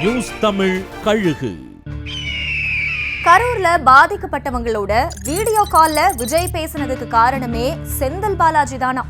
News Tamil கழுகு. கரூர்ல பாதிக்கப்பட்டவங்களோட video கால்ல விஜய் பேசினதுக்கு காரணமே செந்தில் பாலாஜி தானா?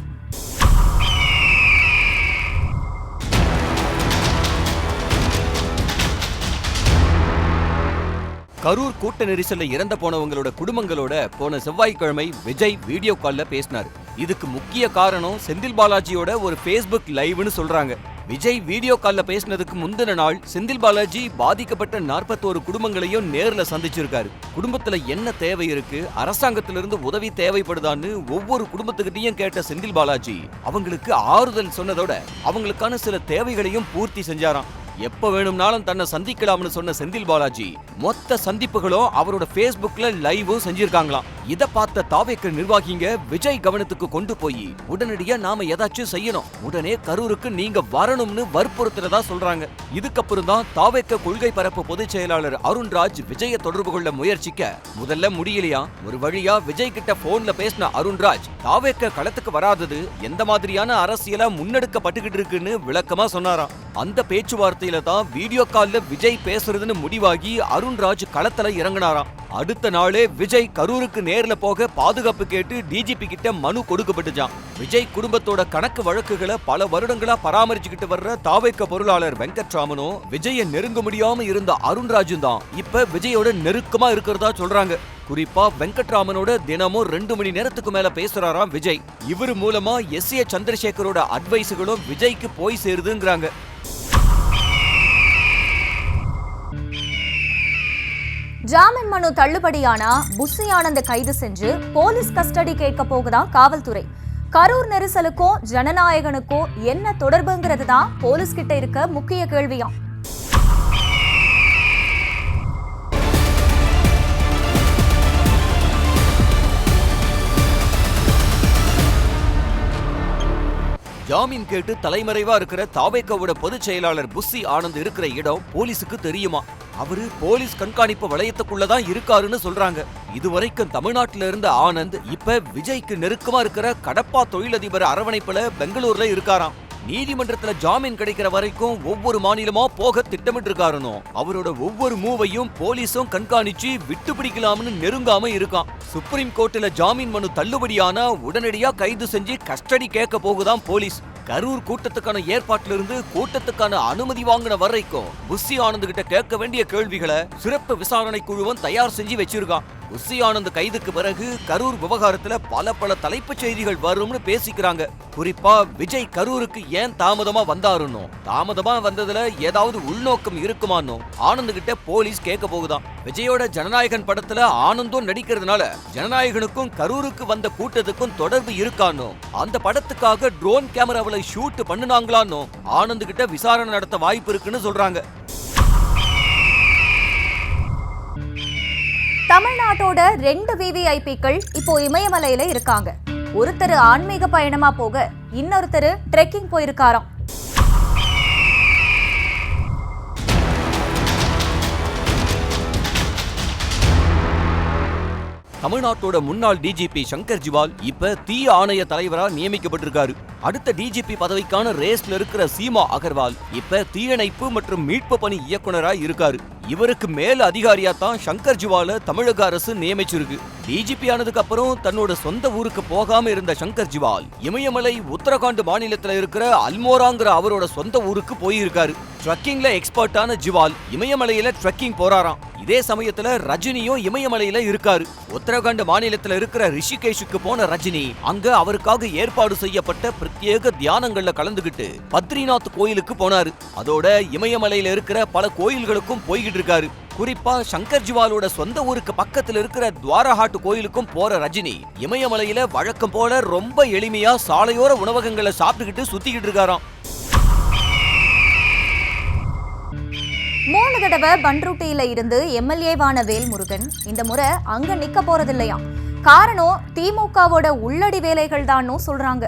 கரூர் கூட்ட நெரிசல்ல இறந்து போனவங்களோட குடும்பங்களோட போன செவ்வாய்க்கிழமை விஜய் வீடியோ கால்ல பேசினார். இதுக்கு முக்கிய காரணம் செந்தில் பாலாஜியோட ஒரு Facebook லைவ்னு சொல்றாங்க. விஜய் வீடியோ கால்ல பேசினதுக்கு முந்தின நாள் செந்தில் பாலாஜி பாதிக்கப்பட்ட 41 குடும்பங்களையும் நேர்ல சந்திச்சிருக்காரு. குடும்பத்துல என்ன தேவை இருக்கு, அரசாங்கத்திலிருந்து உதவி தேவைப்படுதான்னு ஒவ்வொரு குடும்பத்துக்கிட்டையும் கேட்ட செந்தில் பாலாஜி அவங்களுக்கு ஆறுதல் சொன்னதோட அவங்களுக்கான சில தேவைகளையும் பூர்த்தி செஞ்சாராம். எப்ப வேணும்னாலும் தன்னை சந்திக்கலாம்னு சொன்ன செந்தில் பாலாஜி மொத்த சந்திப்புகளும் அவரோட Facebookல லைவும் செஞ்சிருக்காங்களாம். இத பார்த்த தாவேக்க நிர்வாகிங்க விஜய் கவனத்துக்கு கொண்டு போய் உடனடியா நாம ஏதாச்சும் செய்யணும், உடனே கரூருக்கு நீங்க வரணும்னு வற்புறுத்துறதா சொல்றாங்க. இதுக்கப்புறம் தான் தாவேக்க கொள்கை பரப்பு பொதுச் செயலாளர் அருண்ராஜ் விஜய தொடர்பு கொள்ள முயற்சிக்க முதல்ல முடியலையா. ஒரு வழியா விஜய் கிட்ட போன்ல பேசின அருண்ராஜ் தாவேக்க களத்துக்கு வராதது எந்த மாதிரியான அரசியலா முன்னெடுக்கப்பட்டுகிட்டு இருக்குன்னு விளக்கமா சொன்னாராம். அந்த பேச்சுவார்த்தையில தான் வீடியோ கால்ல விஜய் பேசுறதுன்னு முடிவாகி அருண்ராஜ் களத்துல இறங்கினாராம். அடுத்த நாளே விஜய் கரூருக்கு நேர்ல போக பாதுகாப்பு கேட்டு டிஜிபி கிட்ட மனு கொடுக்கப்பட்டுச்சான். விஜய் குடும்பத்தோட கணக்கு வழக்குகளை பல வருடங்களா பராமரிச்சுக்கிட்டு வர்ற தாவேக்க பொருளாளர் வெங்கட்ராமனும் விஜய நெருங்க முடியாம இருந்த அருண்ராஜும் தான் இப்ப விஜயோட நெருக்கமா இருக்கிறதா சொல்றாங்க. குறிப்பா வெங்கட்ராமனோட தினமும் 2 மணி நேரத்துக்கு மேல பேசுறாராம் விஜய். இவர் மூலமா எஸ்.ஏ. சந்திரசேகரோட அட்வைஸுகளும் விஜய்க்கு போய் சேருதுங்கிறாங்க. ஜாமீன் மனு தள்ளுபடியானா புஸ்ஸி ஆனந்த கைது செஞ்சு போலீஸ் கஸ்டடி கேட்க போகுதா காவல்துறை. கரூர் நெரிசலுக்கும் ஜனநாயகனுக்கும் என்ன தொடர்புங்கிறது தான் போலீஸ் கிட்ட இருக்க முக்கிய கேள்வியாம். ஜாமீன் கேட்டு தலைமறைவா இருக்கிற தாவேக்காவோட பொதுச் செயலாளர் புஸ்ஸி ஆனந்த் இருக்கிற இடம் போலீஸுக்கு தெரியுமா? அவரு போலீஸ் கண்காணிப்பு வளையத்துக்குள்ளதான் இருக்காருன்னு சொல்றாங்க. இதுவரைக்கும் தமிழ்நாட்டில இருந்த ஆனந்த் இப்ப விஜய்க்கு நெருக்கமா இருக்கிற கடப்பா தொழிலதிபர் அரவணைப்புல பெங்களூர்ல இருக்காராம். நீதிமன்றத்துல ஜாமீன் கிடைக்கிற வரைக்கும் ஒவ்வொரு மாநிலமா போக திட்டமிட்டு இருக்காருன்னு அவரோட ஒவ்வொரு மூவையும் போலீஸும் கண்காணிச்சு விட்டு பிடிக்கலாம்னு நெருங்காம இருக்கான். சுப்ரீம் கோர்ட்டுல ஜாமீன் மனு தள்ளுபடியானா உடனடியா கைது செஞ்சு கஸ்டடி கேட்க போகுதான் போலீஸ். கரூர் கூட்டத்துக்கான ஏற்பாட்டில இருந்து கூட்டத்துக்கான அனுமதி வாங்கின வரைக்கும் புஸ்ஸி ஆனந்த் கிட்ட கேட்க வேண்டிய கேள்விகளை சிறப்பு விசாரணை குழுவும் தயார் செஞ்சு வச்சிருக்கான். புஸ்ஸி ஆனந்த் கைதுக்கு பிறகு கரூர் விவகாரத்துல பல தலைப்புச் செய்திகள் வரும்னு பேசிக்கிறாங்க. குறிப்பா விஜய் கரூருக்கு ஏன் தாமதமா வந்தாருன்னு, தாமதமா வந்ததுல ஏதாவது உள்நோக்கம் இருக்குமான்னு ஆனந்த் கிட்ட போலீஸ் கேட்க போகுதான். விஜயோட ஜனநாயகன் படத்துல ஆனந்தும் நடிக்கிறதுனால ஜனநாயகனுக்கும் கரூருக்கு வந்த கூட்டத்துக்கும் தொடர்பு இருக்கான்னு, அந்த படத்துக்காக ட்ரோன் கேமராவில் ஷூட் பண்ணுனாங்களான்னு ஆனந்த் கிட்ட விசாரணை நடத்த வாய்ப்பு இருக்குன்னு சொல்றாங்க. தமிழ்நாட்டோட 2 VVIPக்கள் இப்போ இமயமலையில இருக்காங்க. ஒருத்தர் ஆன்மீக பயணமா போக இன்னொருத்தர் ட்ரெக்கிங் போயிருக்காராம். தமிழ்நாட்டோட முன்னாள் டிஜிபி சங்கர் ஜிவால் இப்ப தீய ஆணைய தலைவரா நியமிக்கப்பட்டிருக்காரு. அடுத்த டிஜிபி பதவிக்கான ரேஸ்ல இருக்கிற சீமா அகர்வால் இப்ப தீயணைப்பு மற்றும் மீட்பு பணி இயக்குனரா இருக்காரு. இவருக்கு மேல அதிகாரியா தான் சங்கர் ஜிவால தமிழக அரசு நியமிச்சிருக்கு. டிஜிபி ஆனதுக்கு அப்புறம் தன்னோட சொந்த ஊருக்கு போகாம இருந்த சங்கர் ஜிவால் இமயமலை உத்தரகாண்ட் மாநிலத்துல இருக்கிற அல்மோராங்கிற அவரோட சொந்த ஊருக்கு போயிருக்காரு. ட்ரக்கிங்ல எக்ஸ்பர்ட்டான ஜிவால் இமயமலையில ட்ரக்கிங் போறாராம். இதே சமயத்துல ரஜினியும் இமயமலையில இருக்காரு. உத்தரகாண்ட் மாநிலத்துல இருக்கிற ரிஷிகேஷுக்கு போன ரஜினி அங்க அவருக்காக ஏற்பாடு செய்யப்பட்ட பிரத்யேக தியானங்கள்ல கலந்துகிட்டு பத்ரிநாத் கோயிலுக்கு போனாரு. அதோட இமயமலையில இருக்கிற பல கோயில்களுக்கும் போய்கிட்டு இருக்காரு. குறிப்பா சங்கர் ஜிவாலோட சொந்த ஊருக்கு பக்கத்துல இருக்கிற துவாரஹாட் கோயிலுக்கும் போற ரஜினி இமயமலையில வழக்கம் போல ரொம்ப எளிமையா சாலையோர உணவகங்களை சாப்பிட்டுக்கிட்டு சுத்திக்கிட்டு இருக்காராம். 3 தடவை பண்ருட்டியில இருந்து எம்எல்ஏவான வேல்முருகன் இந்த முறை அங்க நிக்க போறதில்லையா. காரணம் திமுகவோட உள்ளடி வேலைகள் தான் சொல்றாங்க.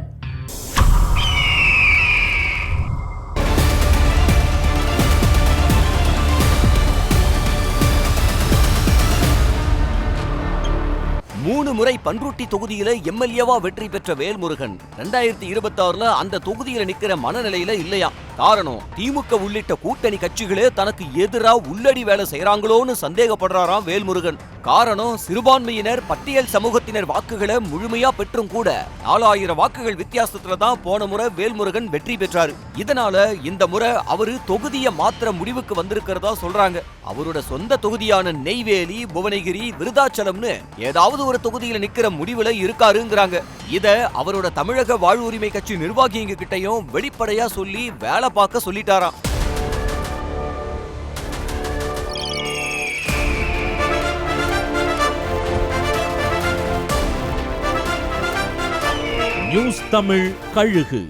மூணு முறை பண்ருட்டி தொகுதியில எம்எல்ஏவா வெற்றி பெற்ற வேல்முருகன் 2026ல அந்த தொகுதியில நிக்கிற மனநிலையில இல்லையா. காரணம் திமுக உள்ளிட்ட கூட்டணி கட்சிகளே தனக்கு எதிரா உள்ளடி வேலை செய்யறாங்களோன்னு சந்தேகப்படுறாராம் வேல்முருகன். காரணம் சிறுபான்மையினர் பட்டியல் சமூகத்தினர் வாக்குகளை முழுமையா பெற்றும் கூட 4000 வாக்குகள் வித்தியாசத்துல தான் போன முறை வேல்முருகன் வெற்றி பெற்றாரு. இதனால இந்த முறை அவரு தொகுதியை மாத்திர முடிவுக்கு வந்திருக்கிறதா சொல்றாங்க. அவரோட சொந்த தொகுதியான நெய்வேலி, புவனகிரி, விருதாச்சலம்னு ஏதாவது ஒரு தொகுதியில நிக்கிற முடிவுல இருக்காருங்கிறாங்க. இத அவரோட தமிழக வாழ்வுரிமை கட்சி நிர்வாகிங்க கிட்டையும் வெளிப்படையா சொல்லி வேலை பார்க்க சொல்லிட்டாராம். நியூஸ் தமிழ் கழுகு.